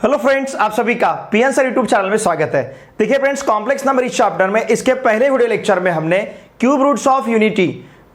Hello friends, आप सभी का पीएन सर यूट्यूब चैनल में स्वागत है। देखिए फ्रेंड्स, कॉम्प्लेक्स नंबर इस चैप्टर में इसके पहले वीडियो लेक्चर में हमने क्यूब रूट्स ऑफ यूनिटी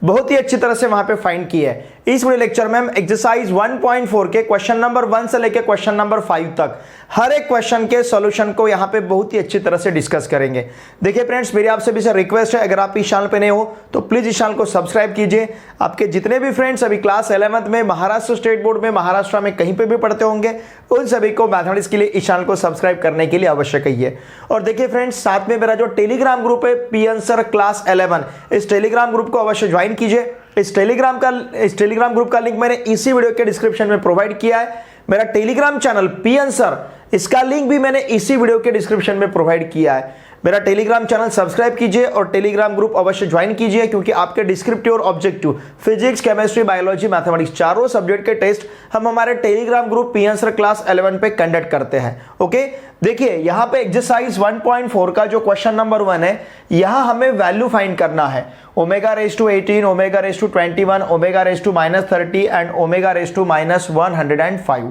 बहुत ही अच्छी तरह से वहां पे फाइंड की है। इस वीडियो लेक्चर में हम एक्सरसाइज 1.4 के क्वेश्चन नंबर 1 से लेकर क्वेश्चन नंबर 5 तक हर एक क्वेश्चन के सॉल्यूशन को यहां पे बहुत ही अच्छी तरह से डिस्कस करेंगे। देखिए फ्रेंड्स, मेरी आपसे भी रिक्वेस्ट है, अगर आप इस चैनल पे नए हो तो प्लीज इस चैनल को सब्सक्राइब कीजिए। आपके जितने भी फ्रेंड्स अभी क्लास 11th में महाराष्ट्र स्टेट बोर्ड में महाराष्ट्र में कहीं पे भी पढ़ते होंगे, उन सभी को मैथमेटिक्स के लिए इस चैनल को सब्सक्राइब करने के लिए अवश्य कहिए। और देखिए फ्रेंड्स, साथ में मेरा जो टेलीग्राम ग्रुप है पीएन सर क्लास 11, इस टेलीग्राम ग्रुप को अवश्य ज्वाइन कीजिए। इस टेलीग्राम ग्रुप का लिंक मैंने इसी वीडियो के डिस्क्रिप्शन में प्रोवाइड किया है। मेरा टेलीग्राम चैनल पीएन सर, इसका लिंक भी मैंने इसी वीडियो के डिस्क्रिप्शन में प्रोवाइड किया है। मेरा टेलीग्राम चैनल सब्सक्राइब कीजिए और टेलीग्राम ग्रुप अवश्य ज्वाइन कीजिए, क्योंकि आपके डिस्क्रिप्टिव और objective physics, chemistry, biology, mathematics चारों सब्जेक्ट के टेस्ट हम हमारे Telegram group PN sir class 11 पे कंडक्ट करते हैं। ओके, देखिए यहाँ पे एक्सरसाइज 1.4 का जो क्वेश्चन नंबर 1 है, यहाँ हमें वैल्यू फाइंड करना है omega raise to 18, omega raise to 21, omega raise to -30 and omega raise to -105।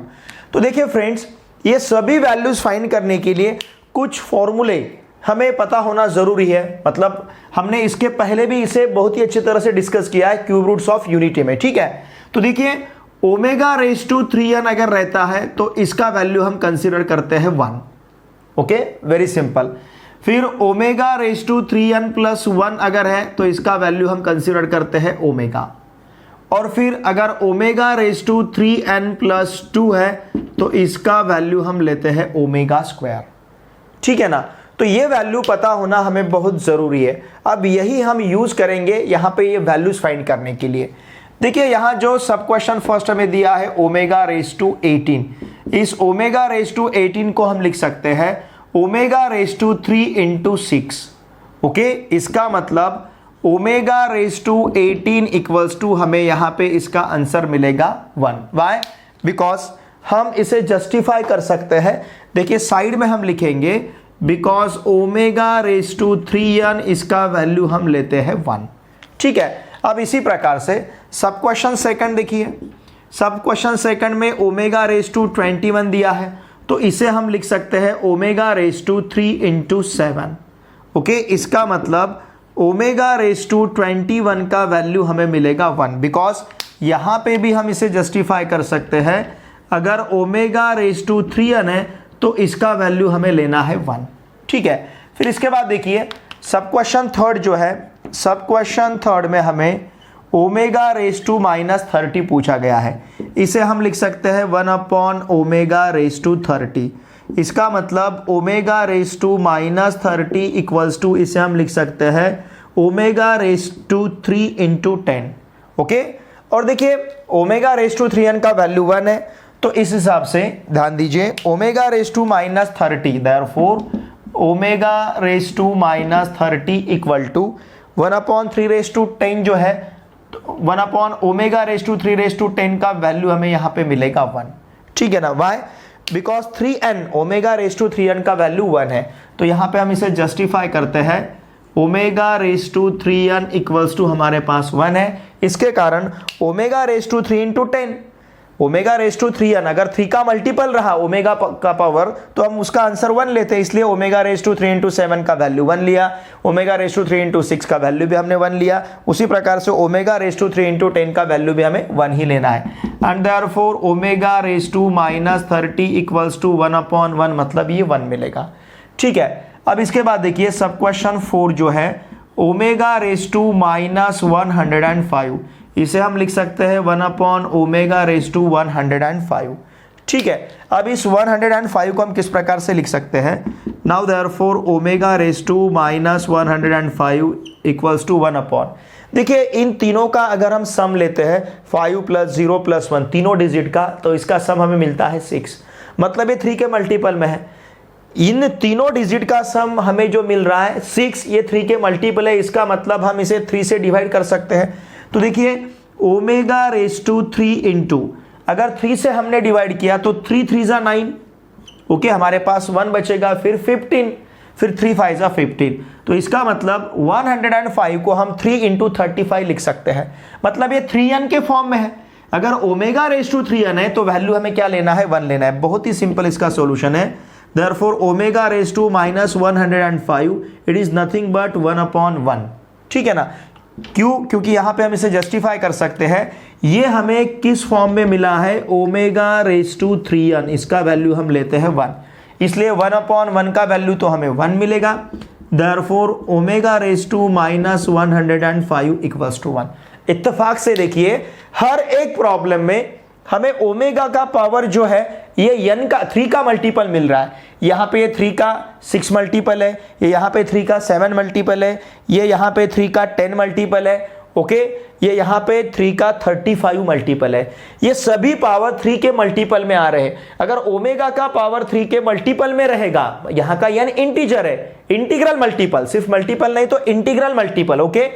तो देखिए फ्रेंड्स, ये सभी वैल्यूज फाइंड करने के लिए कुछ फॉर्मूले हमें पता होना जरूरी है। मतलब हमने इसके पहले भी इसे बहुत ही अच्छी तरह से डिस्कस किया है क्यूब रूट्स ऑफ यूनिटी में, ठीक है। तो देखिए, ओमेगा रेज टू 3n अगर रहता है तो इसका वैल्यू हम कंसीडर करते हैं 1। Okay, very simple. फिर omega raise to 3n plus 1 अगर है तो इसका वैल्यू हम कंसीडर करते हैं ओमेगा। और फिर अगर omega raise to 3n plus 2 है तो इसका वैल्यू हम लेते हैं ओमेगा स्क्वायर, ठीक है ना। तो ये वैल्यू पता होना हमें बहुत जरूरी है। अब यही हम यूज करेंगे यहाँ पे ये वैल्यूज फाइंड करने के लिए। देखिए, यहाँ जो सब क्वेश्चन फर्स्ट हमें दिया है ओमेगा रेज टू 18, इस ओमेगा रेज टू 18 को हम लिख सकते हैं omega raise to 3 into 6। Okay, इसका मतलब omega raise to 18 equals to हमें यहाँ पे इसका आंसर मिलेगा 1। वाई? बिकॉज हम इसे जस्टिफाई कर सकते हैं। देखिए, साइड में हम लिखेंगे because omega raise to 3n, इसका वैल्यू हम लेते हैं 1, ठीक है। अब इसी प्रकार से सब क्वेश्चन सेकंड देखिए, सब क्वेश्चन सेकंड में ओमेगा रेज टू 21 दिया है तो इसे हम लिख सकते हैं omega raise to 3 into 7। Okay, इसका मतलब ओमेगा रेज टू 21 का वैल्यू हमें मिलेगा 1। बिकॉज यहां पे भी हम इसे जस्टिफाई कर सकते हैं, अगर ओमेगा रेज टू 3n है तो इसका वैल्यू हमें लेना है 1, ठीक है। फिर इसके बाद देखिए, सब क्वेश्चन थर्ड जो है, सब क्वेश्चन थर्ड में हमें ओमेगा रेज टू -30 पूछा गया है। इसे हम लिख सकते हैं 1 अपॉन ओमेगा रेज टू 30। इसका मतलब omega raise to -30 equals to, इसे हम लिख सकते हैं omega raise to 3 into 10। Okay, और देखिए ओमेगा रेज टू 3n का वैल्यू 1 है, तो इस हिसाब से ध्यान दीजिए omega raise to -30, therefore omega raise to -30 equal to 1 upon 3 raise to 10 जो है, 1 upon omega raise to 3 raise to 10 का वैल्यू हमें यहाँ पे मिलेगा 1, ठीक है ना। Why? Because 3n, omega raise to 3n का वैल्यू 1 है, तो यहाँ पे हम इसे जस्टिफाई करते हैं omega raise to 3n equals to हमारे पास 1 है। इसके कारण omega raise to 3 into 10, omega raise to 3n अगर 3 का मल्टीपल रहा ओमेगा का पावर तो हम उसका आंसर 1 लेते हैं, इसलिए ओमेगा रेज टू 3 इंटू 7 का वैल्यू 1 लिया। ओमेगा रेज टू 3 इंटू 6 का वैल्यू भी हमने 1 लिया। उसी प्रकार से ओमेगा रेज टू 3 इंटू 10 का वैल्यू भी हमें 1 ही लेना है। And therefore omega raise to -30 equals to 1 upon 1, मतलब ये 1 मिलेगा, ठीक है। अब इसके बाद देखिए सब क्वेश्चन 4 जो है ओमेगा रेज टू -105, इसे हम लिख सकते हैं 1 अपॉन ओमेगा रेज टू 105, ठीक है। अब इस 105 को हम किस प्रकार से लिख सकते हैं, now therefore omega raise to -105 equals to 1 upon, देखिए इन तीनों का अगर हम सम लेते हैं 5 + 0 + 1 तीनों डिजिट का, तो इसका सम हमें मिलता है 6, मतलब ये 3 के मल्टीपल में है। इन तीनों डिजिट का सम हमें जो मिल रहा है 6, ये 3 के मल्टीपल है, इसका मतलब हम इसे 3 से डिवाइड कर सकते हैं। तो देखिए ओमेगा रेज टू 3 इंटू, अगर 3 से हमने डिवाइड किया तो 3 3 = 9, ओके, हमारे पास 1 बचेगा, फिर 15, फिर 3 5 = 15। तो इसका मतलब 105 को हम 3 इंटू 35 लिख सकते हैं, मतलब ये 3n के फॉर्म में है। अगर ओमेगा रेज टू 3n है तो वैल्यू हमें क्या लेना है, 1 लेना है। बहुत ही सिंपल इसका सॉल्यूशन है। Therefore omega raise to -105 it is nothing but 1/1। ठीक है ना, क्यों? क्योंकि यहां पे हम इसे जस्टिफाई कर सकते हैं। ये हमें किस फॉर्म में मिला है, ओमेगा रेज टू 3n, इसका वैल्यू हम लेते हैं 1, इसलिए 1/1 का वैल्यू तो हमें 1 मिलेगा। Therefore omega raise to -105 equals to 1। इत्तेफाक से देखिए हर एक प्रॉब्लम में हमें ओमेगा का पावर जो है ये n का 3 का मल्टीपल मिल रहा है। यहाँ पे ये 3 का 6 मल्टीपल है, ये यहाँ पे 3 का 7 मल्टीपल है, ये यहाँ पे 3 का 10 मल्टीपल है, ओके, ये यहाँ पे 3 का 35 मल्टीपल है। ये सभी पावर 3 के मल्टीपल में आ रहे हैं। अगर ओमेगा का पावर 3 के मल्टीपल में रहेगा, यहाँ का n इंटीजर है, इंटीग्रल मल्टीपल, सिर्फ मल्टीपल नहीं तो इंटीग्रल मल्टीपल, ओके,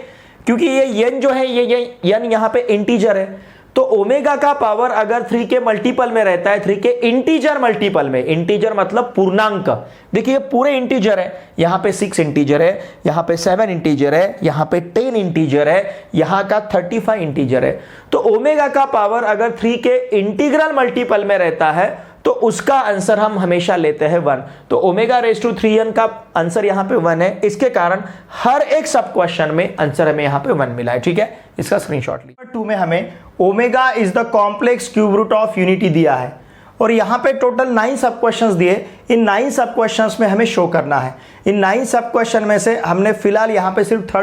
क्योंकि ये n जो है ये n यहाँ पे इंटीजर है। तो ओमेगा का पावर अगर 3 के मल्टीपल में रहता है, 3 के इंटीजर मल्टीपल में, इंटीजर मतलब पूर्णांक, देखिए पूरे इंटीजर है, यहाँ पे 6 इंटीजर है, यहाँ पे 7 इंटीजर है, यहाँ पे 10 इंटीजर है, यहाँ का 35 इंटीजर है। तो ओमेगा का पावर अगर 3 के इंटीग्रल मल्टीपल में रहता है तो उसका आंसर हम हमेशा लेते हैं 1। तो ओमेगा रेज टू 3n का आंसर यहाँ पे 1 है। इसके कारण हर एक सब क्वेश्चन में आंसर हमें यहाँ पे 1 मिला है। ठीक है, इसका स्क्रीनशॉट लीजिए। 2 में हमें omega is the complex cube root of unity दिया है और यहाँ पे टोटल 9 सब क्वेश्चंस दिए। इन 9 सब क्वेश्चंस में हमें शो करना है। इन 9 सब क्वेश्चन में से हमने फिलहाल यहाँ पे सिर्फ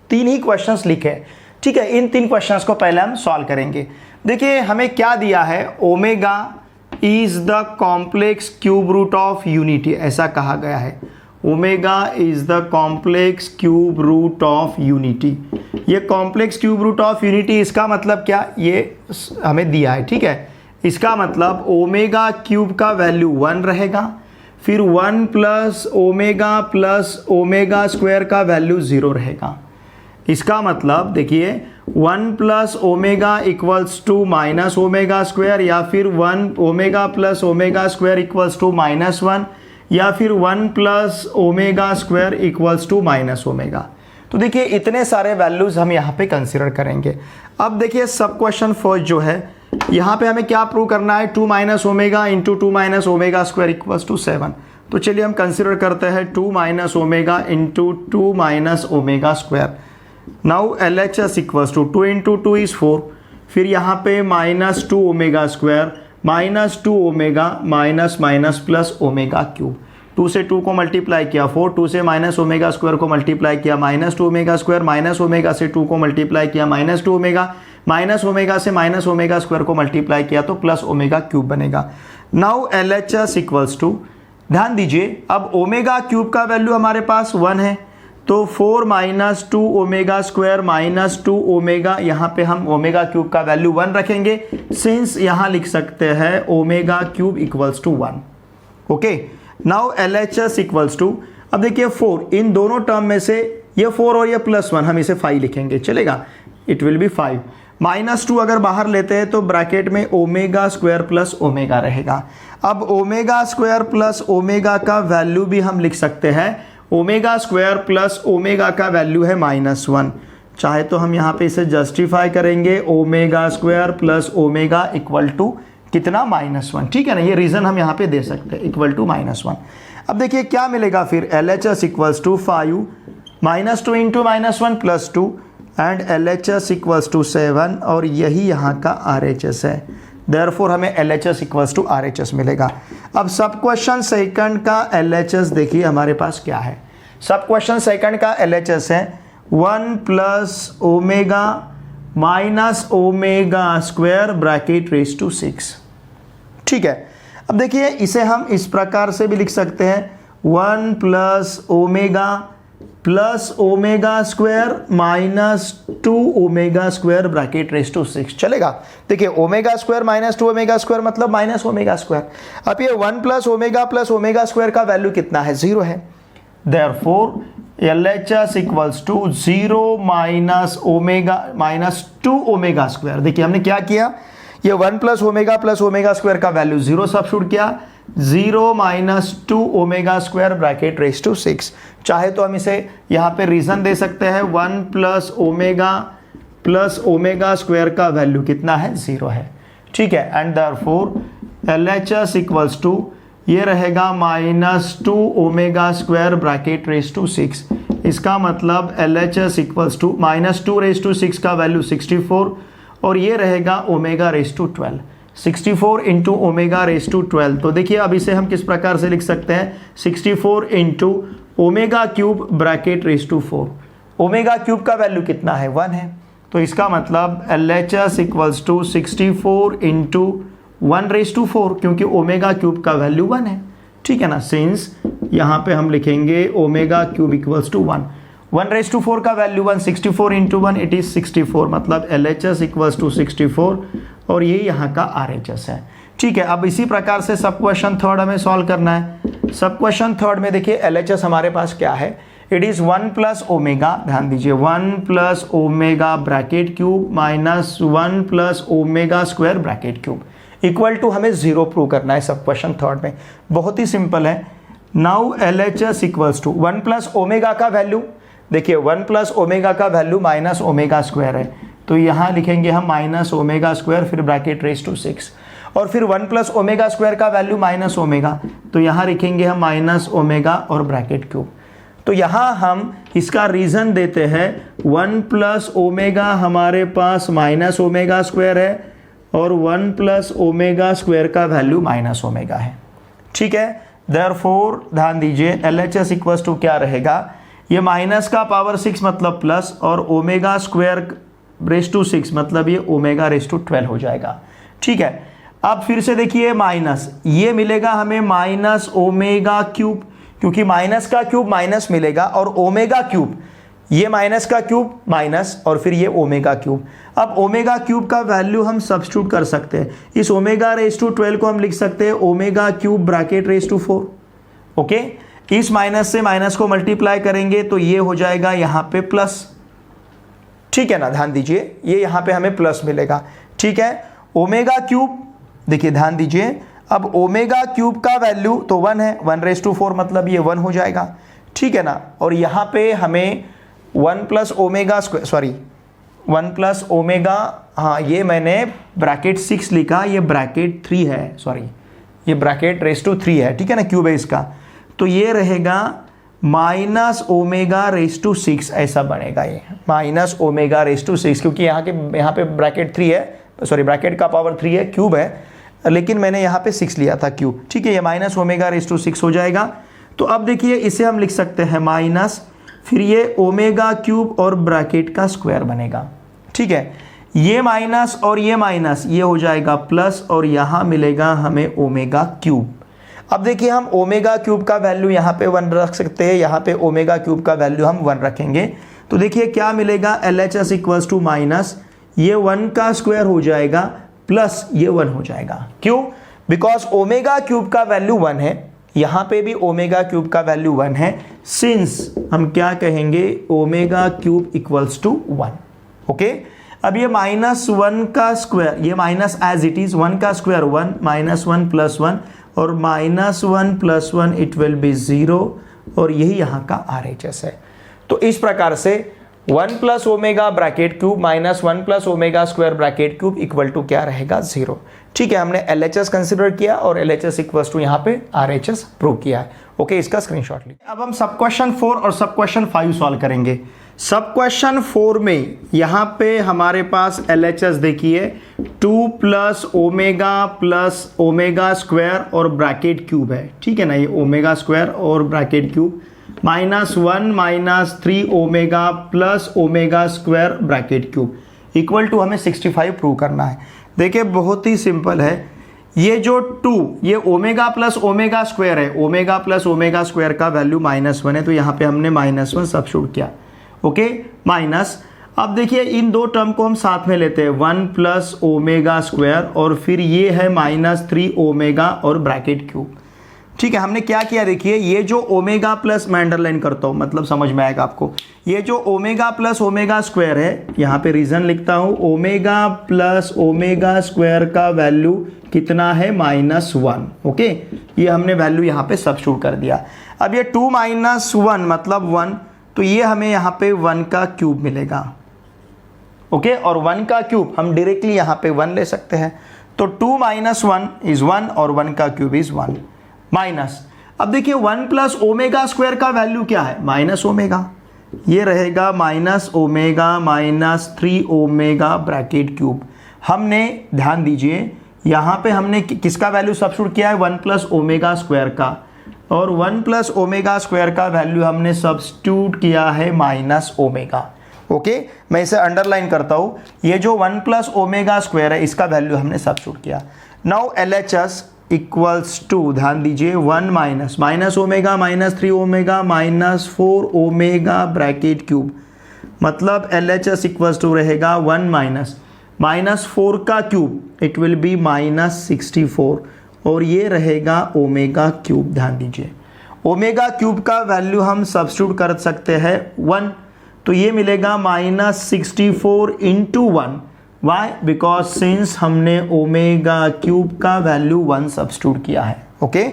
3 ही क्वेश्चंस लिखे हैं। ठीक है, इन 3 क्वेश्चंस को पहले हम सॉल्व करेंगे। देखिए हमें क्या दिया है, omega is the complex cube root of unity, ऐसा कहा गया है। Omega is the complex cube root of unity. ये complex cube root of unity, इसका मतलब क्या, ये हमें दिया है। ठीक है, इसका मतलब ओमेगा क्यूब का वैल्यू 1 रहेगा, फिर 1 प्लस ओमेगा स्क्वायर का वैल्यू 0 रहेगा। इसका मतलब देखिए 1 plus omega equals to minus omega square, या फिर 1 omega plus omega square equals to -1, या फिर 1 plus omega square equals to minus omega. तो देखिए इतने सारे वैल्यूज हम यहाँ पे कंसिडर करेंगे। अब देखिए सब क्वेश्चन फर्स्ट जो है, यहाँ पे हमें क्या प्रूव करना है, 2 minus omega into 2 minus omega square equals to 7। तो चलिए हम कंसिडर करते हैं 2 minus omega into 2 minus omega square. Now LHS equals to 2 इंटू 2 इज 4, फिर यहाँ पे -2 omega square -2 omega minus plus omega cube. 2 से 2 को मल्टीप्लाई किया 4, 2 से माइनस ओमेगा स्क्वायर को मल्टीप्लाई किया -2 ओमेगा स्क्वायर, माइनस ओमेगा से 2 को मल्टीप्लाई किया -2 ओमेगा, माइनस ओमेगा से माइनस ओमेगा स्क्वायर को मल्टीप्लाई किया तो प्लस ओमेगा क्यूब बनेगा। नाउ LHS इक्वल्स टू, ध्यान दीजिए अब ओमेगा क्यूब का वैल्यू हमारे पास 1 है, तो 4 माइनस 2 ओमेगा स्क्वायर -2 ओमेगा, यहाँ पे हम ओमेगा क्यूब का वैल्यू 1 रखेंगे, सिंस यहाँ लिख सकते हैं omega cube equals to 1। Okay, now LHS equals to, अब देखिए 4, इन दोनों टर्म में से ये 4 और ये +1, हम इसे 5 लिखेंगे, चलेगा, इट विल बी 5। -2 अगर बाहर लेते हैं तो ब्रैकेट में ओमेगा स्क्वायर प्लस ओमेगा रहेगा। अब ओमेगा स्क्वायर प्लस ओमेगा का वैल्यू भी हम लिख सकते हैं, ओमेगा स्क्वायर प्लस ओमेगा का वैल्यू है -1, चाहे तो हम यहाँ पे इसे जस्टिफाई करेंगे, omega square plus omega equal to कितना, -1। ठीक है ना, ये रीज़न हम यहाँ पे दे सकते हैं, इक्वल टू -1। अब देखिए क्या मिलेगा फिर, LHS equals to 5 -2 into -1 plus 2 and LHS equals to 7, और यही यहाँ का RHS है। देयरफॉर हमें LHS इक्वल्स टू RHS मिलेगा। अब सब क्वेश्चन सेकंड का LHS देखिए हमारे पास क्या है। सब क्वेश्चन सेकंड का LHS है 1 plus omega minus omega square bracket raise to 6। ठीक है, अब देखिए इसे हम इस प्रकार से भी लिख सकते हैं, 1 plus omega square -2 omega square bracket raise to 6, चलेगा। देखिए ओमेगा स्क्वायर -2 ओमेगा स्क्वायर मतलब माइनस ओमेगा स्क्वायर। अब ये 1 प्लस ओमेगा स्क्वायर का वैल्यू कितना है, 0 है। Therefore LHS equals to 0 -2 omega square. देखिए हमने क्या किया, ये 1 प्लस ओमेगा स्क्वायर का वैल्यू 0 सब्स्टिट्यूट किया, 0 -2 omega square bracket raise to 6। चाहे तो हम इसे यहाँ पे रीजन दे सकते हैं, 1 plus omega plus omega square का वैल्यू कितना है, 0 है। ठीक है, and therefore LHS equals to ये रहेगा -2 omega square bracket raise to 6। इसका मतलब LHS equals to -2 raise to 6 का वैल्यू 64 और ये रहेगा omega raise to 12। 64 into omega raise to 12। तो देखिए अब इसे हम किस प्रकार से लिख सकते हैं, 64 into omega cube bracket raise to 4। Omega cube का वैल्यू कितना है, 1 है। तो इसका मतलब LHS equals to 64 into 1 raise to 4, क्योंकि ओमेगा क्यूब का वैल्यू 1 है। ठीक है ना, सिंस यहाँ पे हम लिखेंगे omega cube equals to 1। 1 raise to 4 का वैल्यू 1, 64 इंटू 1 इट इज 64, मतलब LHS इक्वल्स टू 64 और ये यहाँ का RHS है। ठीक है, अब इसी प्रकार से सब क्वेश्चन थर्ड हमें सॉल्व करना है। सब क्वेश्चन थर्ड में देखिए LHS हमारे पास क्या है, इट इज 1 प्लस ओमेगा, ध्यान दीजिए 1 plus omega bracket cube minus 1 plus omega square bracket cube equal to हमें 0 प्रूव करना है सब क्वेश्चन थर्ड में। बहुत ही सिंपल है। Now LHS equals to 1 plus omega का वैल्यू, देखिए 1 प्लस ओमेगा का वैल्यू माइनस ओमेगा स्क्वायर है, तो यहाँ लिखेंगे हम माइनस ओमेगा स्क्वायर फिर ब्रैकेट रेज टू 6, और फिर 1 प्लस ओमेगा स्क्वायर का वैल्यू माइनस ओमेगा, तो यहाँ लिखेंगे हम माइनस ओमेगा और ब्रैकेट क्यूब। तो यहाँ हम इसका रीज़न देते हैं 1 प्लस ओमेगा हमारे पास माइनस ओमेगा स्क्वायर है और 1 प्लस ओमेगा स्क्वायर का वैल्यू माइनस ओमेगा है। ठीक है, देयरफॉर ध्यान दीजिए LHS इक्वल्स टू क्या रहेगा, ये माइनस का पावर 6 मतलब प्लस और ओमेगा स्क्वायर रेज टू 6 मतलब ये ओमेगा रेज टू 12 हो जाएगा। ठीक है, अब फिर से देखिए माइनस, ये मिलेगा हमें माइनस ओमेगा क्यूब, क्योंकि माइनस का क्यूब माइनस मिलेगा और ओमेगा क्यूब, ये माइनस का क्यूब माइनस और फिर ये ओमेगा क्यूब। अब ओमेगा क्यूब का वैल्यू हम सब्स्टिट्यूट कर सकते हैं, इस ओमेगा रेज टू 12 को हम लिख सकते हैं omega cube bracket raise to 4। Okay, इस माइनस से माइनस को मल्टीप्लाई करेंगे तो ये हो जाएगा यहाँ पे प्लस। ठीक है ना, ध्यान दीजिए ये यहाँ पे हमें प्लस मिलेगा। ठीक है, ओमेगा क्यूब देखिए ध्यान दीजिए, अब ओमेगा क्यूब का वैल्यू तो 1 है, 1 रेज टू 4 मतलब ये 1 हो जाएगा। ठीक है ना, और यहाँ पे हमें 1 plus omega square, sorry 1 plus omega, हाँ ये मैंने ब्रैकेट 6 लिखा, ये ब्रैकेट 3 है, सॉरी ये ब्रैकेट रेज टू 3 है। ठीक है ना, क्यूब है इसका, तो ये रहेगा माइनस ओमेगा रेज टू 6, ऐसा बनेगा ये माइनस ओमेगा रेज टू 6, क्योंकि यहाँ पे ब्रैकेट 3 है, सॉरी ब्रैकेट का पावर 3 है, क्यूब है, लेकिन मैंने यहाँ पे 6 लिया था क्यूब। ठीक है, ये माइनस ओमेगा रेज टू 6 हो जाएगा। तो अब देखिए इसे हम लिख सकते हैं माइनस, फिर ये ओमेगा क्यूब और ब्रैकेट का स्क्वायर बनेगा। ठीक है, ये माइनस और ये माइनस, ये हो जाएगा प्लस और यहाँ मिलेगा हमें ओमेगा क्यूब। अब देखिए हम ओमेगा क्यूब का वैल्यू यहाँ पे 1 रख सकते हैं, यहाँ पे ओमेगा क्यूब का वैल्यू हम 1 रखेंगे, तो देखिए क्या मिलेगा, LHS इक्वल्स टू माइनस ये 1 का स्क्वायर हो जाएगा प्लस ये 1 हो जाएगा। क्यों? बिकॉज ओमेगा क्यूब का वैल्यू 1 है, यहाँ पे भी ओमेगा क्यूब का वैल्यू 1 है, सिंस हम क्या कहेंगे omega cube equals to 1। Okay, अब ये -1 का स्क्वायर, ये माइनस एज इट इज 1 का स्क्वायर 1, -1 प्लस 1 और -1 प्लस 1 इट विल बी 0 और यही यहाँ का RHS है। तो इस प्रकार से 1 plus omega bracket cube minus 1 plus omega square bracket cube equal to क्या रहेगा, 0। ठीक है, हमने LHS कंसिडर किया और LHS इक्वल्स टू यहाँ पे RHS प्रूव किया है। ओके, इसका स्क्रीनशॉट लीजिए। अब हम सब क्वेश्चन 4 और सब क्वेश्चन 5 सॉल्व करेंगे। सब क्वेश्चन 4 में यहाँ पे हमारे पास LHS देखिए 2 प्लस ओमेगा स्क्वायर और ब्रैकेट क्यूब है। ठीक है ना, ये ओमेगा स्क्वायर और bracket cube -1 -3 omega plus omega square bracket cube equal to हमें 65 प्रूव करना है। देखिए बहुत ही सिंपल है, ये जो 2 ये ओमेगा प्लस ओमेगा स्क्वायर है, ओमेगा प्लस ओमेगा स्क्वायर का वैल्यू -1 है, तो यहाँ पे हमने -1 सब्स्टिट्यूट किया। ओके, माइनस, अब देखिए इन दो टर्म को हम साथ में लेते हैं, 1 प्लस ओमेगा स्क्वायर और फिर ये है -3 ओमेगा और ब्रैकेट क्यूब। ठीक है, हमने क्या किया देखिए, ये जो ओमेगा प्लस मैं अंडरलाइन करता हूँ, मतलब समझ में आएगा आपको, ये जो ओमेगा प्लस ओमेगा स्क्वायर है, यहाँ पे रीजन लिखता हूँ, ओमेगा प्लस ओमेगा स्क्वायर का वैल्यू कितना है, -1। ओके, ये हमने वैल्यू यहाँ पे सब्स्टिट्यूट कर दिया। अब ये 2 - 1 मतलब 1, तो ये हमें यहाँ पे 1 का क्यूब मिलेगा। ओके, और 1 का क्यूब हम डायरेक्टली यहाँ पे 1 ले सकते हैं, तो 2 माइनस 1 इज 1 और 1 का क्यूब इज 1 माइनस। अब देखिए 1 प्लस ओमेगा स्क्वायर का वैल्यू क्या है, माइनस ओमेगा, ये रहेगा minus omega minus 3 omega bracket cube. हमने ध्यान दीजिए यहाँ पे हमने किसका वैल्यू सब्स्टिट्यूट किया है, 1 प्लस ओमेगा स्क्वायर का, और 1 प्लस ओमेगा स्क्वायर का वैल्यू हमने सब्स्टिट्यूट किया है माइनस ओमेगा। ओके, मैं इसे अंडरलाइन करता हूँ, ये जो 1 प्लस ओमेगा स्क्वायर है इसका वैल्यू हमने सब्स्टिट्यूट किया। नाउ LHS इक्वल्स टू, ध्यान दीजिए 1 minus minus omega minus 3 omega minus 4 omega bracket cube, मतलब LHS इक्वल्स टू रहेगा 1 माइनस माइनस 4 का cube, it will be minus 64, और ये रहेगा ओमेगा क्यूब। ध्यान दीजिए ओमेगा क्यूब का वैल्यू हम सब्स्टिट्यूट कर सकते हैं 1, तो ये मिलेगा minus 64 into 1। Why, because since हमने ओमेगा क्यूब का वैल्यू 1 सब्स्टिट्यूट किया है। ओके,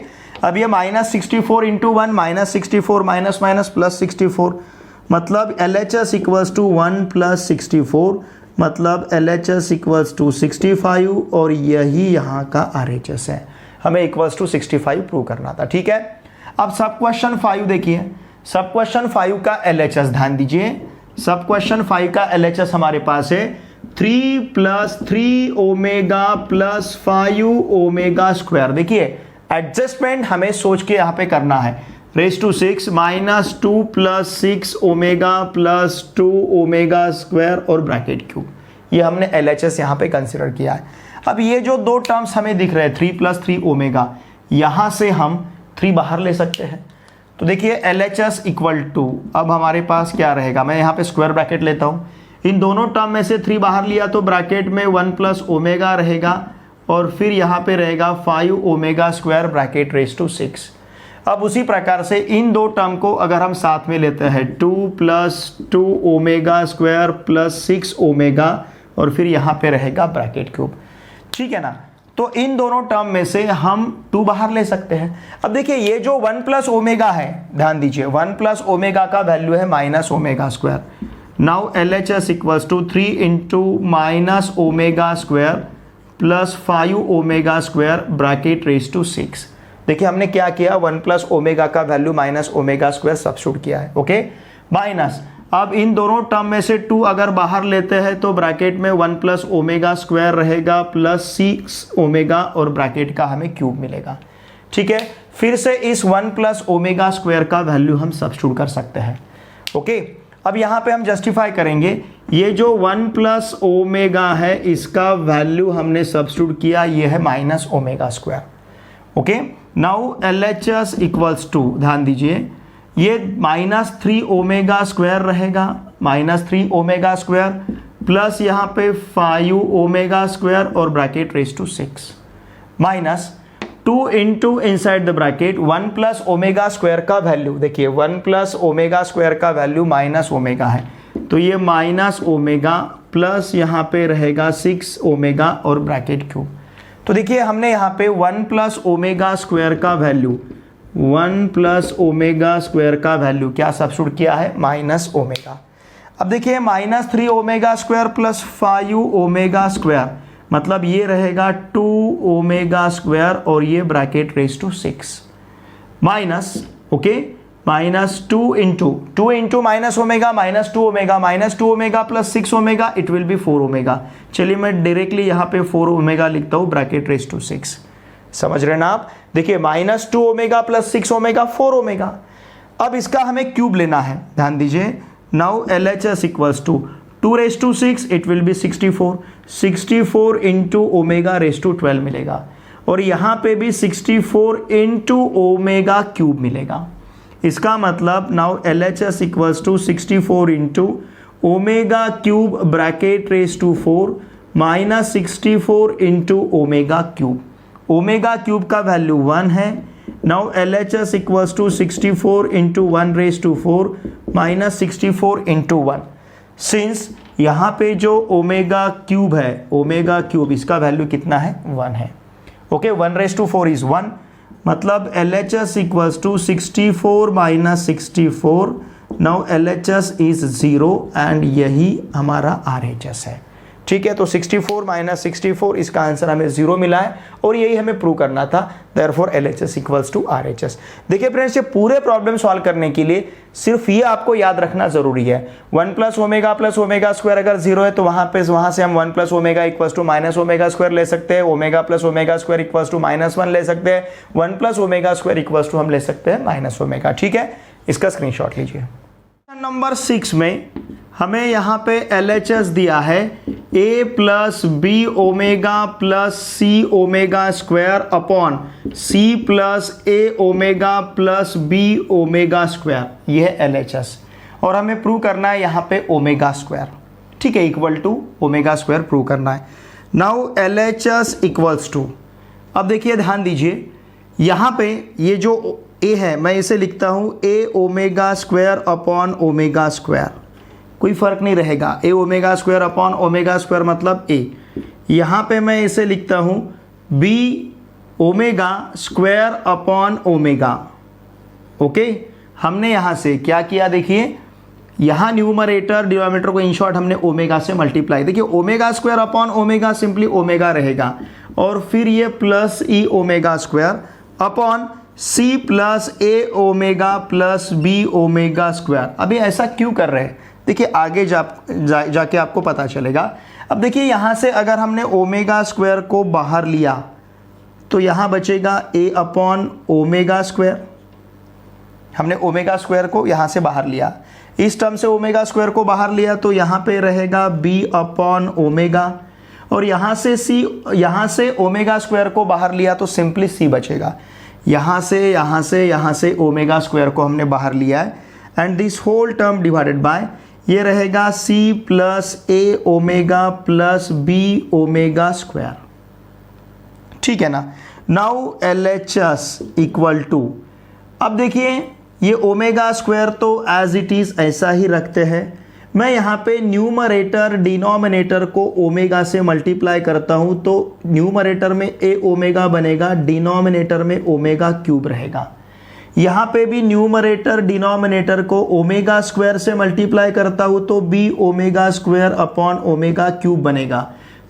अब ये minus 64 into 1, minus 64 minus minus plus 64, मतलब LHS इक्वल्स टू 1 प्लस 64, मतलब LHS इक्वल्स टू 65, और यही यहाँ का RHS है। हमें इक्वल्स टू 65 प्रूव करना था। ठीक है, अब सब क्वेश्चन 5 देखिए, सब क्वेश्चन 5 का LHS ध्यान दीजिए, सब क्वेश्चन 5 का LHS हमारे पास है 3 plus 3 omega plus 5 omega square. देखिए एडजस्टमेंट हमें सोच के यहाँ पे करना है, raise to 6 minus 2 plus 6 omega plus 2 omega square और ब्रैकेट क्यूब, ये हमने LHS यहाँ पे कंसिडर किया है। अब ये जो दो टर्म्स हमें दिख रहे हैं 3 प्लस 3 ओमेगा, यहाँ से हम 3 बाहर ले सकते हैं, तो देखिए LHS इक्वल टू, अब हमारे पास क्या रहेगा, मैं यहाँ पे स्क्वायर ब्रैकेट लेता हूँ, इन दोनों टर्म में से 3 बाहर लिया तो ब्रैकेट में 1 प्लस ओमेगा रहेगा, और फिर यहाँ पे रहेगा 5 omega square bracket raise to 6। अब उसी प्रकार से इन दो टर्म को अगर हम साथ में लेते हैं 2 plus 2 omega square plus 6 omega, और फिर यहाँ पे रहेगा ब्रैकेट क्यूब। ठीक है ना, तो इन दोनों टर्म में से हम 2 बाहर ले सकते हैं। अब देखिए ये जो 1 प्लस ओमेगा है, ध्यान दीजिए 1 प्लस ओमेगा का वैल्यू है minus omega square. Now LHS equals to 3 into minus omega square plus 5 omega square bracket raise to 6। देखिए हमने क्या किया, 1 प्लस ओमेगा का value minus omega square substitute किया है। ओके, माइनस, अब इन दोनों टर्म में से 2 अगर बाहर लेते हैं तो ब्रैकेट में 1 प्लस ओमेगा स्क्वायर रहेगा प्लस 6 ओमेगा, और ब्रैकेट का हमें क्यूब मिलेगा। ठीक है, फिर से इस 1 प्लस ओमेगा स्क्वायर का वैल्यू हम सब्स्टिट्यूट कर सकते हैं। ओके, अब यहाँ पे हम जस्टिफाई करेंगे, ये जो 1 प्लस ओमेगा है इसका वैल्यू हमने सब्स्टिट्यूट किया, ये है minus omega square. Okay, now LHS equals to, ध्यान दीजिए ये माइनस 3 ओमेगा स्क्वायर रहेगा, माइनस 3 ओमेगा स्क्वायर प्लस यहाँ पे 5 ओमेगा स्क्वायर और bracket raise to 6 minus 2 into inside the bracket 1 plus omega square का वैल्यू, देखिए 1 प्लस ओमेगा स्क्वायर का वैल्यू माइनस ओमेगा है, तो ये माइनस ओमेगा प्लस यहाँ पे रहेगा 6 ओमेगा और ब्रैकेट क्यूब। तो देखिए हमने यहाँ पे 1 प्लस ओमेगा स्क्वायर का वैल्यू, 1 प्लस ओमेगा स्क्वायर का वैल्यू क्या सब्स्टिट्यूट किया है, माइनस ओमेगा। अब देखिए minus 3 omega square plus 5 omega square, मतलब ये रहेगा 2 ओमेगा स्क्वायर और ये bracket raise to 6 minus, okay, minus 2 into minus omega minus 2 omega minus 2 omega plus 6 omega, it will be 4 omega. चलिए मैं डायरेक्टली यहाँ पे 4 ओमेगा लिखता हूँ ब्रैकेट रेज टू 6। समझ रहे ना आप, देखिए minus 2 omega plus 6 omega 4 omega. अब इसका हमें क्यूब लेना है, ध्यान दीजिए। Now LHS equals to 2 raise to 6, it will be 64 into omega raise to 12 मिलेगा, और यहाँ पे भी 64 इंटू ओमेगा क्यूब मिलेगा। इसका मतलब now LHS equals to 64 into omega cube bracket raise to 4 minus 64 into omega cube. Omega cube का value 1 है। Now LHS equals to 64 into 1 raise to 4 minus 64 into 1। Since यहाँ पे जो ओमेगा क्यूब है, omega cube इसका value कितना है, 1 है। ओके, 1 रेज टू 4 इज 1, मतलब LHS equals to 64 minus 64 now LHS is 0 and यही हमारा RHS है। ठीक है, तो 64 माइनस 64 इसका आंसर हमें 0 मिला है और यही हमें प्रूव करना था। Therefore LHS equals to RHS। देखिए फ्रेंड्स, ये पूरे प्रॉब्लम सॉल्व करने के लिए सिर्फ ये आपको याद रखना जरूरी है, 1 प्लस ओमेगा स्क्वायर अगर 0 है तो वहां से हम 1 plus omega equals to minus omega square ले सकते हैं, omega plus omega square equals to -1 ले सकते हैं, 1 plus omega square equals to हम ले सकते हैं माइनस ओमेगा। ठीक है, इसका स्क्रीनशॉट लीजिए। नंबर 6 में हमें यहाँ पे LHS दिया है a plus B omega plus C omega square upon c plus A omega plus B omega square, ये है LHS और हमें प्रूव करना है यहाँ पे ओमेगा स्क्वायर। ठीक है, equal to omega square prove करना है। नाउ LHS इक्वल्स टू, अब देखिए ध्यान दीजिए, यहाँ पे ये जो a है मैं इसे लिखता हूँ a omega square upon omega square, कोई फर्क नहीं रहेगा, a omega square upon omega square मतलब a। यहाँ पे मैं इसे लिखता हूँ b omega square upon omega. Okay, हमने यहाँ से क्या किया, देखिए यहाँ न्यूमरेटर डिनोमिनेटर को इन शॉर्ट हमने ओमेगा से मल्टीप्लाई, देखिए omega square upon omega simply omega रहेगा और फिर ये plus e omega square upon c plus ए omega plus B omega square. अभी ऐसा क्यों कर रहे हैं, देखिए आगे जाके आपको पता चलेगा। अब देखिए यहाँ से अगर हमने ओमेगा स्क्वायर को बाहर लिया तो यहाँ बचेगा a अपॉन ओमेगा स्क्वायर, हमने ओमेगा स्क्वायर को यहाँ से बाहर लिया, इस टर्म से ओमेगा स्क्वायर को बाहर लिया तो यहाँ पे रहेगा b अपॉन ओमेगा और यहाँ से ओमेगा स्क्वायर को बाहर लिया तो सिंपली c बचेगा। यहाँ से ओमेगा स्क्वायर को हमने बाहर लिया है and this whole term divided by ये रहेगा c प्लस ए omega plus B omega square. ठीक है ना। नाउ LHS इक्वल टू, अब देखिए ये ओमेगा स्क्वायर तो एज इट इज ऐसा ही रखते हैं, मैं यहाँ पे न्यूमरेटर डिनोमिनेटर को ओमेगा से मल्टीप्लाई करता हूँ तो न्यूमरेटर में a ओमेगा बनेगा, डिनोमिनेटर में ओमेगा क्यूब रहेगा। यहाँ पे भी न्यूमरेटर डिनोमिनेटर को ओमेगा स्क्वायर से मल्टीप्लाई करता हूँ तो b omega square upon omega cube बनेगा,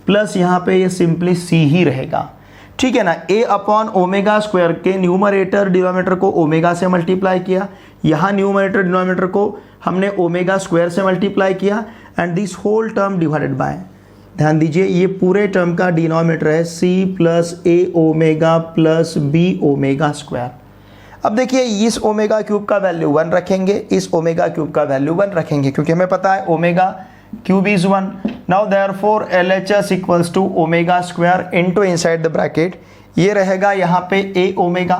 प्लस यहाँ पे ये सिंपली c ही रहेगा। ठीक है ना। a अपॉन ओमेगा स्क्वायर के न्यूमरेटर डिनोमिनेटर को ओमेगा से मल्टीप्लाई किया, यहाँ न्यूमरेटर डिनोमिनेटर को हमने ओमेगा स्क्वायर से मल्टीप्लाई किया and this whole term divided by, ध्यान दीजिए ये पूरे टर्म का डिनोमिनेटर है c प्लस ए omega plus B omega square. अब देखिए इस ओमेगा क्यूब का वैल्यू 1 रखेंगे, इस ओमेगा क्यूब का वैल्यू 1 रखेंगे क्योंकि हमें पता है omega cube is 1। Now therefore LHS equals to omega square into inside the bracket, ये रहेगा यहाँ पे a ओमेगा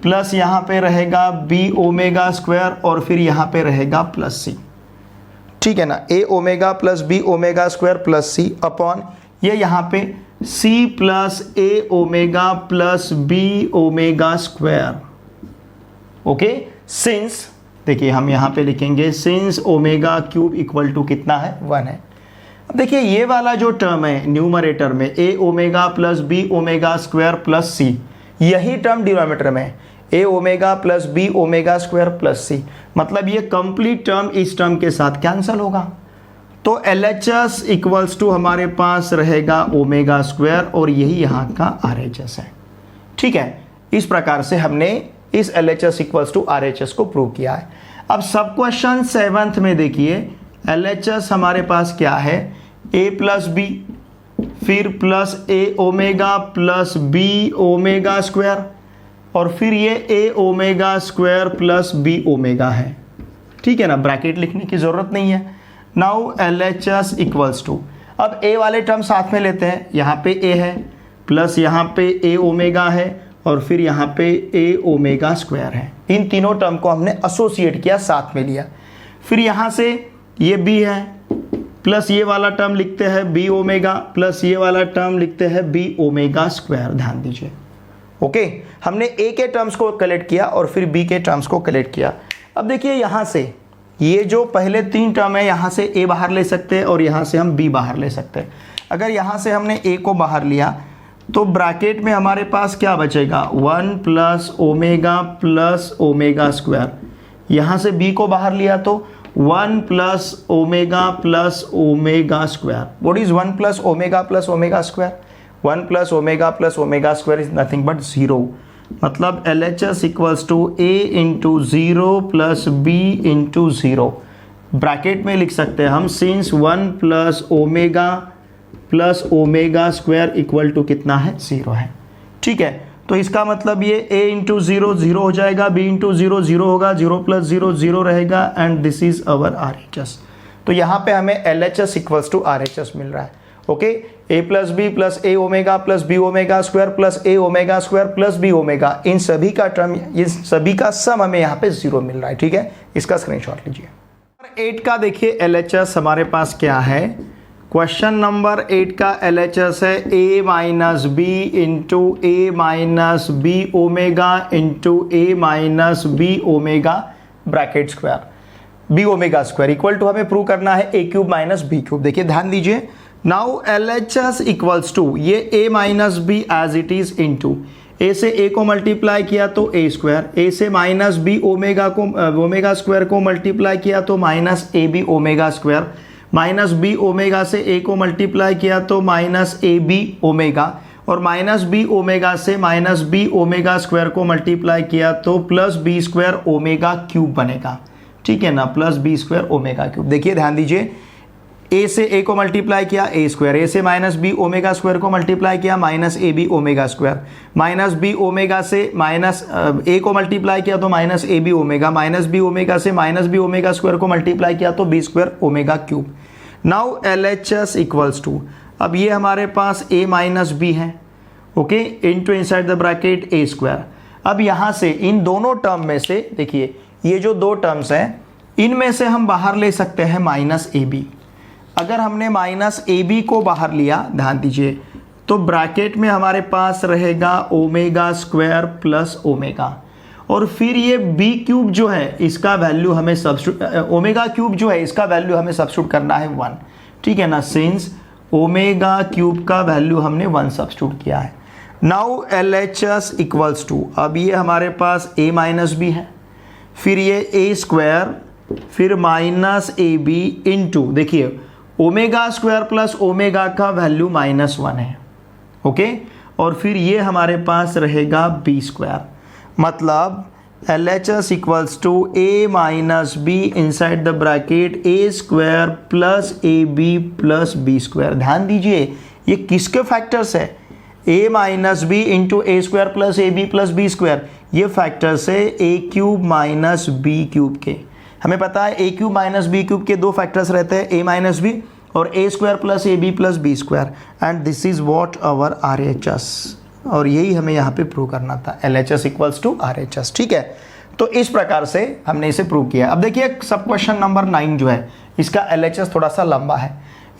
प्लस यहाँ पे रहेगा b ओमेगा स्क्वायर और फिर यहाँ पे रहेगा प्लस c। ठीक है ना, a omega plus b omega square plus c upon ये यहाँ पे c plus a omega plus b omega square. Okay, since देखिए हम यहाँ पे लिखेंगे since omega cube equal to कितना है 1 है। अब देखिए ये वाला जो टर्म है न्यूमरेटर में a omega plus b omega square plus c, यही टर्म डिनोमिनेटर में a omega plus b omega square plus c, मतलब ये कंप्लीट टर्म इस टर्म के साथ कैंसिल होगा तो LHS इक्वल्स टू हमारे पास रहेगा ओमेगा स्क्वायर और यही यहाँ का RHS है। ठीक है, इस प्रकार से हमने इस LHS इक्वल्स टू RHS को प्रूव किया है। अब सब क्वेश्चन 7th में देखिए LHS हमारे पास क्या है, a प्लस बी फिर plus a omega plus b omega square और फिर ये a omega square plus b omega है। ठीक है ना, ब्रैकेट लिखने की ज़रूरत नहीं है। नाउ LHS इक्वल्स टू, अब a वाले टर्म साथ में लेते हैं, यहाँ पे a है प्लस यहाँ पे a ओमेगा है और फिर यहाँ पे a ओमेगा स्क्वायर है। इन तीनों टर्म को हमने एसोसिएट किया, साथ में लिया। फिर यहाँ से ये b है प्लस ये वाला टर्म लिखते हैं b ओमेगा प्लस ये वाला टर्म लिखते हैं b ओमेगा स्क्वायर। ध्यान दीजिए। ओके, हमने a के टर्म्स को कलेक्ट किया और फिर b के टर्म्स को कलेक्ट किया। अब देखिए यहाँ से ये जो पहले 3 टर्म है यहाँ से a बाहर ले सकते हैं और यहाँ से हम b बाहर ले सकते हैं। अगर यहाँ से हमने a को बाहर लिया तो ब्रैकेट में हमारे पास क्या बचेगा, 1 प्लस ओमेगा स्क्वायर, यहाँ से b को बाहर लिया तो 1 plus omega square. What is 1 plus omega square? 1 plus omega square is nothing but 0. मतलब LHS equals to a into 0 plus b into 0. Bracket में लिख सकते हैं हम, since 1 plus omega square equal to कितना है? 0 है. ठीक है, तो इसका मतलब ये a इंटू 0 0 हो जाएगा, b इंटू 0 0 होगा, 0 प्लस 0 0 रहेगा and this is our RHS. तो यहाँ पे हमें LHS इक्वल्स टू RHS मिल रहा है. Okay, a plus b plus A omega plus B omega square plus A omega square plus B omega, इन सभी का टर्म, इन सभी का सम हमें यहाँ पे 0 मिल रहा है. ठीक है, इसका स्क्रीनशॉट लीजिए. 8 का देखिए LHS हमारे पास क्या है. क्वेश्चन नंबर 8 का LHS है a minus B into A minus B omega into A minus B omega bracket square, B omega square equal to हमें प्रूव करना है a cube minus B cube. देखिए ध्यान दीजिए, नाउ LHS इक्वल्स टू ये a minus B as it is into a से a को multiply किया तो a स्क्वायर, a से माइनस बी ओमेगा स्क्वायर को मल्टीप्लाई किया तो minus A B omega square, minus B omega से a को मल्टीप्लाई किया तो माइनस ए बी ओमेगा, और माइनस बी ओमेगा से माइनस बी ओमेगा स्क्वायर को मल्टीप्लाई किया तो plus B square omega cube बनेगा. ठीक है ना, plus B square omega cube. देखिए ध्यान दीजिए, a से a को मल्टीप्लाई किया a स्क्वायर, a से माइनस बी ओमेगा स्क्वायर को मल्टीप्लाई किया minus A B omega square, minus B omega से माइनस a को मल्टीप्लाई किया तो minus A B omega, minus B omega से माइनस बी ओमेगा स्क्वायर को मल्टीप्लाई किया तो B square omega cube. Now LHS equals to, अब ये हमारे पास a माइनस बी है, okay, into inside the bracket a square. अब यहाँ से इन दोनों टर्म में से देखिए, ये जो दो टर्म्स हैं इनमें से हम बाहर ले सकते हैं माइनस ए बी. अगर हमने माइनस ए बी को बाहर लिया, ध्यान दीजिए, तो ब्रैकेट में हमारे पास रहेगा ओमेगा स्क्वायर प्लस ओमेगा, और फिर ये बी क्यूब जो है इसका वैल्यू हमें ओमेगा क्यूब जो है इसका वैल्यू हमें सब्स्टिट्यूट करना है 1. ठीक है ना, सिंस ओमेगा क्यूब का वैल्यू हमने 1 सब्स्टिट्यूट किया है. नाउ LHS इक्वल्स टू, अब ये हमारे पास a माइनस बी है, फिर ये a स्क्वायर, फिर माइनस ए बी इंटू, देखिए ओमेगा स्क्वायर प्लस ओमेगा का वैल्यू -1 है, ओके, और फिर ये हमारे पास रहेगा बी स्क्वायर. मतलब LHS equals to a minus B inside the bracket a square plus A B plus B square. ध्यान दीजिए, ये किसके फैक्टर्स है? a minus B into A square plus A B plus B square, ये factors है a cube minus B cube के. हमें पता है a cube minus B cube के दो फैक्टर्स रहते हैं, a माइनस बी और a square plus A B plus B square, and this is what our RHS. और यही हमें यहाँ पे प्रूव करना था, LHS इक्वल्स टू RHS. ठीक है, तो इस प्रकार से हमने इसे प्रूव किया. अब देखिए सब क्वेश्चन नंबर 9 जो है इसका LHS थोड़ा सा लंबा है.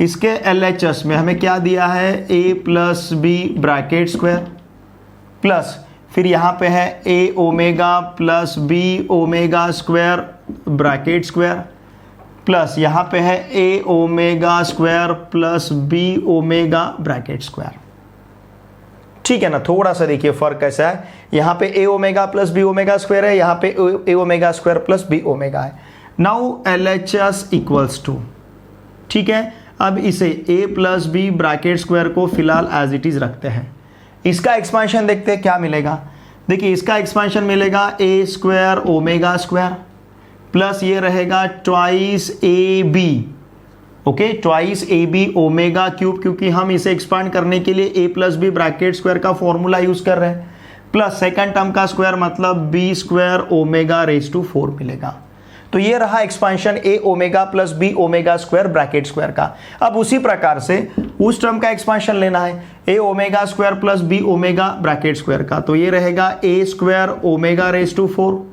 इसके LHS में हमें क्या दिया है, a plus B bracket square plus फिर यहाँ पे है a omega plus b omega square bracket square plus यहाँ पे है a omega square plus b omega bracket square. ठीक है ना, थोड़ा सा देखिए फर्क कैसा है, यहाँ पे a omega plus b omega square है, यहाँ पे a omega square plus b omega है. नाउ LHS इक्वल्स टू, ठीक है, अब इसे a plus B bracket square को फिलहाल एज इट इज रखते हैं. इसका एक्सपेंशन देखते हैं क्या मिलेगा. देखिए इसका एक्सपेंशन मिलेगा a square omega square plus ये रहेगा ट्वाइस ए बी, ओके, ट्वाइस ए बी ओमेगा क्यूब, क्योंकि हम इसे एक्सपांड करने के लिए a plus B bracket square का फॉर्मूला यूज कर रहे हैं, प्लस सेकंड टर्म का स्क्वायर मतलब b square omega raise to 4 मिलेगा. तो ये रहा expansion a omega plus b omega square bracket square का. अब उसी प्रकार से उस टर्म का एक्सपांशन लेना है a omega square plus b omega bracket square का, तो ये रहेगा a square omega raise to 4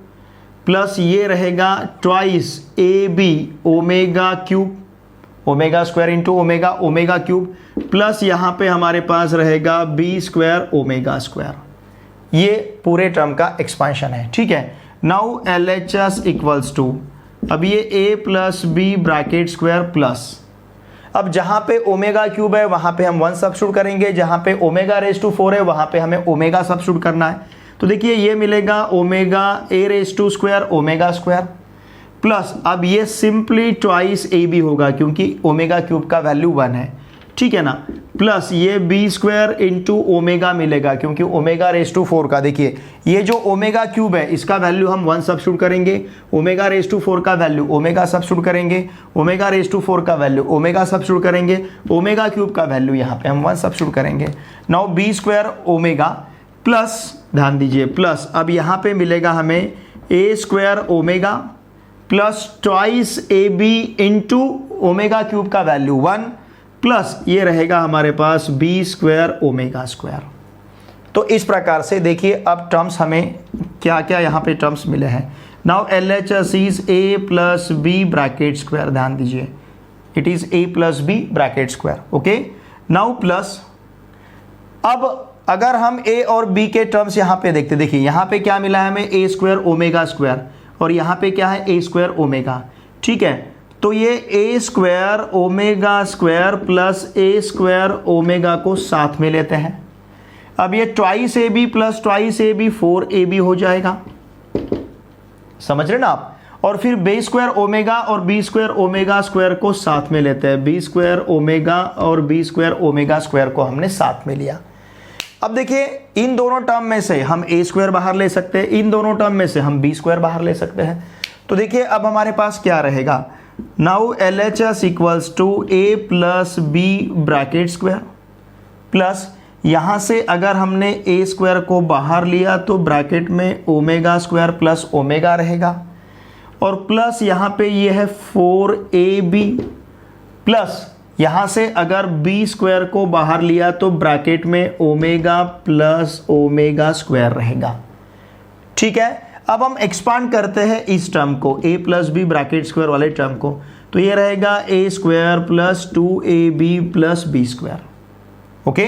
plus ये रहेगा ट्वाइस ए B omega cube, omega square into omega omega cube, plus यहाँ पे हमारे पास रहेगा b स्क्वायर ओमेगा स्क्वायर. ये पूरे टर्म का एक्सपांशन है. ठीक है, नाउ LHS इक्वल्स टू, अब ये a plus B bracket square plus, अब जहाँ पे ओमेगा क्यूब है वहाँ पे हम 1 सब्स्टिट्यूट करेंगे, जहाँ पे ओमेगा रेज टू 4 है वहाँ पे हमें ओमेगा सब्स्टिट्यूट करना है. तो देखिए ये मिलेगा omega a raise to square omega square plus अब ये सिंपली ट्वाइस ए बी होगा क्योंकि ओमेगा क्यूब का वैल्यू 1 है, ठीक है ना, प्लस ये बी स्क्वायर इंटू ओमेगा मिलेगा क्योंकि ओमेगा रेस टू 4 का, देखिए ये जो ओमेगा क्यूब है इसका वैल्यू हम 1 सब्स्टिट्यूट करेंगे, ओमेगा रेस टू 4 का वैल्यू ओमेगा सब्स्टिट्यूट करेंगे, ओमेगा रेस टू 4 का वैल्यू ओमेगा सब्स्टिट्यूट करेंगे, ओमेगा क्यूब का वैल्यू यहाँ पे हम 1 सब्स्टिट्यूट करेंगे। Now b square omega plus, ध्यान दीजिए प्लस, अब यहाँ पे मिलेगा हमें a square omega plus twice A B into omega cube का वैल्यू 1 प्लस ये रहेगा हमारे पास बी स्क्वायर ओमेगा स्क्वायर। तो इस प्रकार से देखिए अब टर्म्स हमें क्या क्या यहाँ पे टर्म्स मिले हैं। Now LHS is A plus B bracket square, ध्यान दीजिए it is A plus B bracket square, okay. Now plus, अब अगर हम ए और बी के टर्म्स यहाँ पे देखते, देखिए यहाँ पे क्या मिला है हमें, ए स्क्वायर ओमेगा स्क्वायर, और यहाँ पे क्या है, ए स्क्वायर ओमेगा, ठीक है। तो ये a square omega square plus a square omega को साथ में लेते हैं। अब ये twice A B plus twice A b 4ab हो जाएगा, समझ रहे ना आप। और फिर बी स्क्वायर ओमेगा और बी स्क्वायर ओमेगा स्क्वायर को साथ में लेते हैं, बी स्क्वायर ओमेगा और बी स्क्वायर ओमेगा स्क्वायर को हमने साथ में लिया। अब देखिए इन दोनों टर्म में से हम ए स्क्वायर बाहर ले सकते हैं, इन दोनों टर्म में से हम बी स्क्वायर बाहर ले सकते हैं। तो देखिए अब हमारे पास क्या रहेगा, now LHS equals to a plus B bracket square plus, यहाँ से अगर हमने ए स्क्वायर को बाहर लिया तो ब्रैकेट में ओमेगा स्क्वायर प्लस ओमेगा रहेगा, और प्लस यहाँ पे ये है 4ab प्लस यहाँ से अगर बी स्क्वायर को बाहर लिया तो ब्रैकेट में ओमेगा प्लस ओमेगा स्क्वायर रहेगा, ठीक है। अब हम एक्सपांड करते हैं इस टर्म को, a plus B bracket square वाले टर्म को, तो ये रहेगा a square plus 2ab plus B square, okay,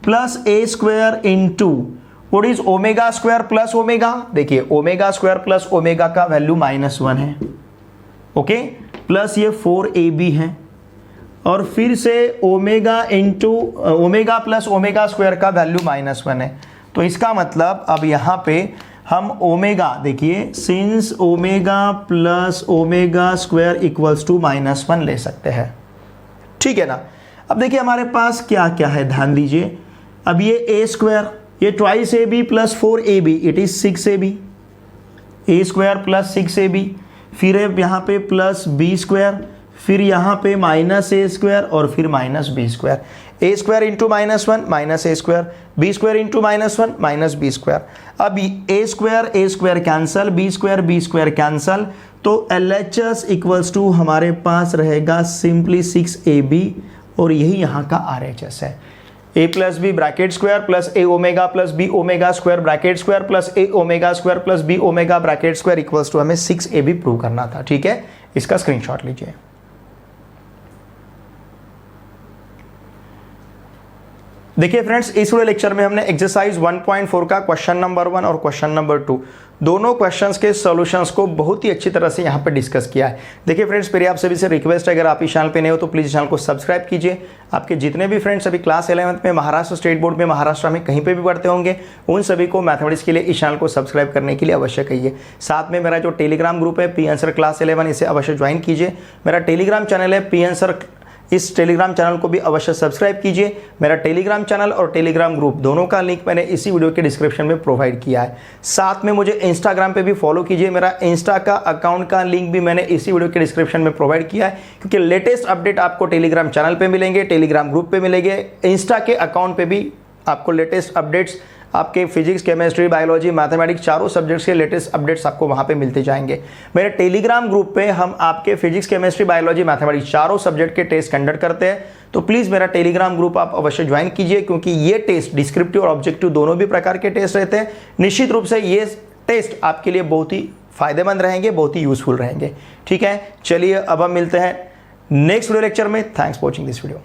plus a square into what is omega square plus omega, देखिए ओमेगा स्क्वायर प्लस ओमेगा का वैल्यू -1 है, ओके, प्लस ये 4ab है, और फिर से omega into omega plus omega square का value -1 है। तो इसका मतलब अब यहाँ पे हम ओमेगा, देखिए since omega plus omega square equals to -1 ले सकते हैं, ठीक है ना। अब देखिए हमारे पास क्या क्या है, ध्यान दीजिए, अब ये ए स्क्वायर, ये twice A B plus 4ab it is 6ab, a square plus 6ab, फिर यहाँ पे प्लस बी स्क्वायर, फिर यहाँ पे माइनस ए स्क्वायर और फिर minus B square, A square into -1 minus A square, B square into -1 minus B square. अब A square cancel, B square cancel, तो LHS इक्वल्स टू हमारे पास रहेगा सिंपली 6ab, और यही यहाँ का RHS है। A plus B bracket square plus A omega plus B omega square bracket square plus A omega square plus B omega bracket square equals to हमें 6ab prove करना था, ठीक है। इसका स्क्रीनशॉट लीजिए। देखिए फ्रेंड्स, इस वीडियो लेक्चर में हमने एक्सरसाइज 1.4 का क्वेश्चन नंबर 1 और क्वेश्चन नंबर 2 दोनों क्वेश्चंस के सॉल्यूशंस को बहुत ही अच्छी तरह से यहाँ पे डिस्कस किया है। देखिए फ्रेंड्स, मेरी आप सभी से रिक्वेस्ट है, अगर आप इस चैनल पे नए हो तो प्लीज़ चैनल को सब्सक्राइब कीजिए। आपके जितने भी फ्रेंड्स अभी क्लास 11th में महाराष्ट्र स्टेट बोर्ड में महाराष्ट्र में कहीं पर भी पढ़ते होंगे, उन सभी को मैथमेटिक्स के लिए इस चैनल को सब्सक्राइब करने के लिए अवश्य कहिए। साथ में मेरा जो टेलीग्राम ग्रुप है पी आंसर क्लास 11, इसे अवश्य ज्वाइन कीजिए। मेरा टेलीग्राम चैनल है पी आंसर, इस टेलीग्राम चैनल को भी अवश्य सब्सक्राइब कीजिए। मेरा टेलीग्राम चैनल और टेलीग्राम ग्रुप दोनों का लिंक मैंने इसी वीडियो के डिस्क्रिप्शन में प्रोवाइड किया है। साथ में मुझे इंस्टाग्राम पे भी फॉलो कीजिए, मेरा इंस्टा का अकाउंट का लिंक भी मैंने इसी वीडियो के डिस्क्रिप्शन में प्रोवाइड किया है, क्योंकि लेटेस्ट अपडेट आपको टेलीग्राम चैनल पर मिलेंगे, टेलीग्राम ग्रुप पर मिलेंगे, इंस्टा के अकाउंट पर भी आपको लेटेस्ट अपडेट्स, आपके फिजिक्स केमिस्ट्री बायोलॉजी मैथमेटिक्स चारों सब्जेक्ट्स के लेटेस्ट अपडेट्स आपको वहां पे मिलते जाएंगे। मेरे टेलीग्राम ग्रुप पे हम आपके फिजिक्स केमिस्ट्री बायोलॉजी मैथमेटिक्स चारों सब्जेक्ट के टेस्ट कंडक्ट करते हैं, तो प्लीज़ मेरा टेलीग्राम ग्रुप आप अवश्य ज्वाइन कीजिए, क्योंकि ये टेस्ट डिस्क्रिप्टिव और ऑब्जेक्टिव दोनों भी प्रकार के टेस्ट रहते हैं। निश्चित रूप से ये टेस्ट आपके लिए बहुत ही फायदेमंद रहेंगे, बहुत ही यूजफुल रहेंगे, ठीक है। चलिए अब हम मिलते हैं नेक्स्ट वीडियो लेक्चर में। Thanks for watching this video.